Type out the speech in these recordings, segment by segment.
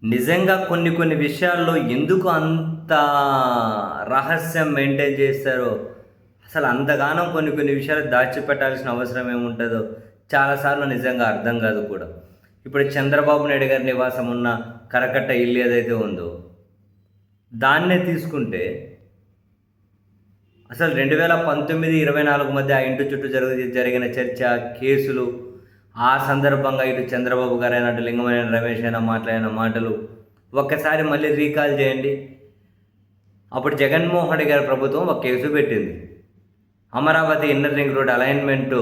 నిజంగా కొన్ని కొన్ని విషయాల్లో ఎందుకు అంత రహస్యం మెయింటైన్ చేస్తారో, అసలు అంతగానం కొన్ని కొన్ని విషయాలు దాచిపెట్టాల్సిన అవసరం ఏముంటదో చాలా సార్లు నిజంగా అర్థం కాదు కూడా. ఇప్పుడు చంద్రబాబు నాయుడు గారి నివాసం ఉన్న కరకట్ట ఇల్లు ఏదైతే ఉందో, దాన్నే తీసుకుంటే అసలు 2019, 24 మధ్య ఆ ఇంటి చుట్టూ జరిగిన చర్చ, కేసులు, ఆ సందర్భంగా ఇటు చంద్రబాబు గారైనా, అటు లింగమనేని రమేష్ అయినా మాట్లాడిన మాటలు ఒక్కసారి మళ్ళీ రీకాల్ చేయండి. అప్పుడు జగన్మోహన్ రెడ్డి గారి ప్రభుత్వం ఒక కేసు పెట్టింది. Amaravati inner ring road alignment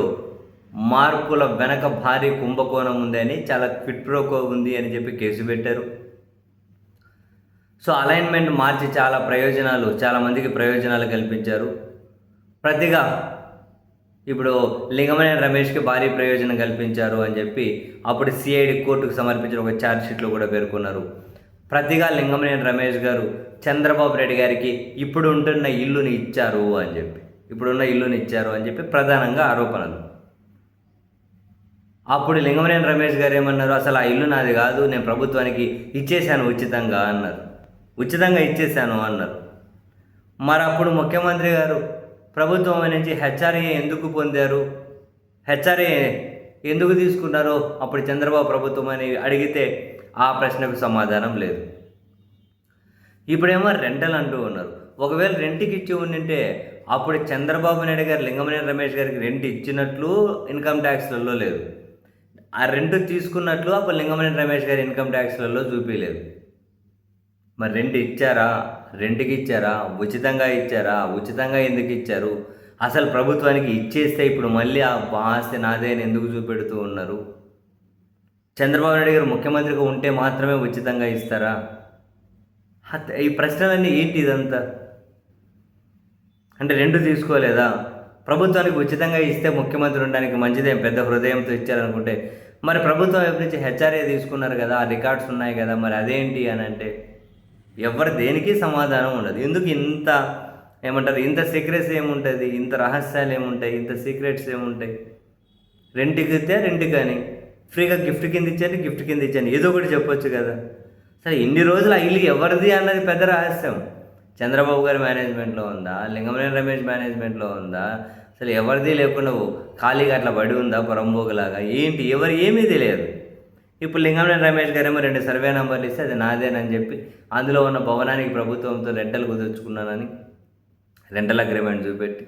మార్పుల వెనక భారీ కుంభకోణం ఉంది అని, చాలా క్విట్ ప్రోకో ఉంది అని చెప్పి కేసు పెట్టారు. సో అలైన్మెంట్ మార్చి చాలామందికి ప్రయోజనాలు కల్పించారు. ప్రతిగా ఇప్పుడు లింగమనేని రమేష్కి భారీ ప్రయోజనం కల్పించారు అని చెప్పి అప్పుడు సిఐడి కోర్టుకు సమర్పించిన ఒక ఛార్జ్షీట్లో కూడా పేర్కొన్నారు. ప్రతిగా లింగమనేని రమేష్ గారు చంద్రబాబు నాయుడు గారికి ఇప్పుడున్న ఇల్లుని ఇచ్చారు అని చెప్పి ప్రధానంగా ఆరోపణలు. అప్పుడు లింగమనేని రమేష్ గారు ఏమన్నారు, అసలు ఆ ఇల్లు నాది కాదు, నేను ప్రభుత్వానికి ఇచ్చేశాను ఉచితంగా అన్నారు. ఉచితంగా ఇచ్చేశాను అన్నారు. మరి అప్పుడు ముఖ్యమంత్రి గారు ప్రభుత్వం నుంచి హెచ్ఆర్ఏ ఎందుకు పొందారు, హెచ్ఆర్ఏ ఎందుకు తీసుకున్నారో అప్పుడు చంద్రబాబు ప్రభుత్వం అని అడిగితే ఆ ప్రశ్నకు సమాధానం లేదు. ఇప్పుడేమో రెంటల్ అంటూ ఉన్నారు. ఒకవేళ రెంట్కి ఇచ్చి ఉండింటే అప్పుడు చంద్రబాబు నాయుడు గారు లింగమనేని రమేష్ గారికి రెంట్ ఇచ్చినట్లు ఇన్కమ్ ట్యాక్స్లలో లేదు, ఆ రెంట్ తీసుకున్నట్లు అప్పుడు లింగమనేని రమేష్ గారి ఇన్కమ్ ట్యాక్స్లలో చూపించలేదు. మరి రెంట్కి ఇచ్చారా, ఉచితంగా ఎందుకు ఇచ్చారు, అసలు ప్రభుత్వానికి ఇచ్చేస్తే ఇప్పుడు మళ్ళీ ఆ ఆస్తి నాదే అని ఎందుకు చూపెడుతూ ఉన్నారు? చంద్రబాబు నాయుడు గారు ముఖ్యమంత్రిగా ఉంటే మాత్రమే ఉచితంగా ఇస్తారా? ఈ ప్రశ్నలన్నీ ఏంటి ఇదంతా? అంటే రెండు తీసుకోలేదా? ప్రభుత్వానికి ఉచితంగా ఇస్తే ముఖ్యమంత్రి ఉండడానికి మంచిదేం, పెద్ద హృదయంతో ఇచ్చారనుకుంటే మరి ప్రభుత్వం వైపు నుంచి హెచ్ఆర్ఏ తీసుకున్నారు కదా, ఆ రికార్డ్స్ ఉన్నాయి కదా, మరి అదేంటి అని అంటే ఎవరు దేనికి సమాధానం ఉండదు. ఎందుకు ఇంత సీక్రెట్స్ ఏముంటుంది, ఇంత రహస్యాలు ఏముంటాయి, ఇంత సీక్రెట్స్ ఏముంటాయి? రెంట్కి ఇస్తే రెంట్ కానీ, ఫ్రీగా గిఫ్ట్ కింద ఇచ్చాను ఏదో ఒకటి చెప్పొచ్చు కదా. సరే ఇన్ని రోజులు ఆ ఇల్లు ఎవరిది అన్నది పెద్ద రహస్యం. చంద్రబాబు గారి మేనేజ్మెంట్లో ఉందా, లింగమనేని రమేష్ మేనేజ్మెంట్లో ఉందా, అసలు ఎవరిది లేకుండా ఖాళీగా అట్లా పడి ఉందా పొరంబోగులాగా, ఏంటి ఏమీ తెలియదు. ఇప్పుడు లింగమనేని రమేష్ గారేమో 2 సర్వే నెంబర్లు ఇస్తే అది నాదేనని చెప్పి అందులో ఉన్న భవనానికి ప్రభుత్వంతో రెంటలు కుదుర్చుకున్నానని రెంటల్ అగ్రిమెంట్ చూపెట్టి,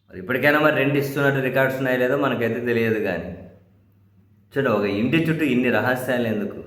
మరి ఇప్పటికైనా మరి రెంట్ ఇస్తున్నట్టు రికార్డ్స్ ఉన్నాయో లేదో మనకైతే తెలియదు. కానీ చూడ, ఒక ఇంటి చుట్టూ ఇన్ని రహస్యాలు ఎందుకు?